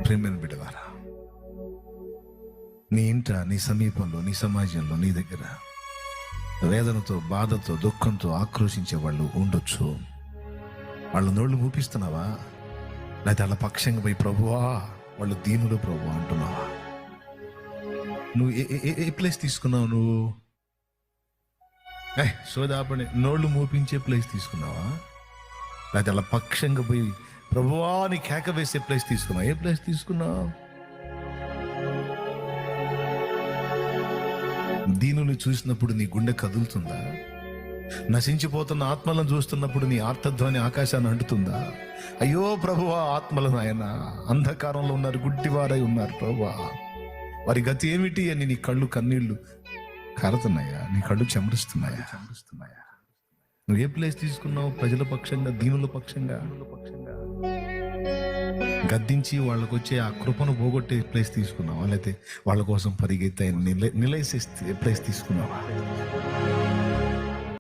ప్రేమైన బిడ్డలారా, నీ ఇంట, నీ సమీపంలో, నీ సమాజంలో, నీ దగ్గర వేదనతో, బాధతో, దుఃఖంతో ఆక్రోశించే వాళ్ళు ఉండొచ్చు. వాళ్ళు నోళ్ళు మూపిస్తున్నావా? లేకపోతే వాళ్ళ పక్షంగా పోయి ప్రభువా వాళ్ళు దీనులు ప్రభు అంటున్నావా? నువ్వు ఏ ప్లేస్ తీసుకున్నావు? నువ్వు సోదాపడి నోళ్ళు మూపించే ప్లేస్ తీసుకున్నావా? లేకపోతే వాళ్ళ పక్షంగా పోయి ప్రభువా అని కేక వేసే ప్లేస్ తీసుకున్నావు? ఏ ప్లేస్ తీసుకున్నావు? దీనుని చూసినప్పుడు నీ గుండె కదులుతుందా? నశించిపోతున్న ఆత్మలను చూస్తున్నప్పుడు నీ ఆర్తధ్వని ఆకాశాన్ని అంటుతుందా? అయ్యో ప్రభువా, ఆత్మలను ఆయన అంధకారంలో ఉన్నారు, గుడ్డివారై ఉన్నారు ప్రభువా, వారి గతి ఏమిటి అని నీ కళ్ళు కన్నీళ్లు కారుతున్నాయా? నీ కళ్ళు చెమరుస్తున్నాయా? నువ్వు ఏ ప్లేస్ తీసుకున్నావు? ప్రజల పక్షంగా, దీనుల పక్షంగా గద్దించి వాళ్ళకు వచ్చే ఆ కృపను పోగొట్టే ప్లేస్ తీసుకున్నావా? లేకపోతే వాళ్ళ కోసం పరిగెత్తే నిలయసే ప్లేస్ తీసుకున్నావా?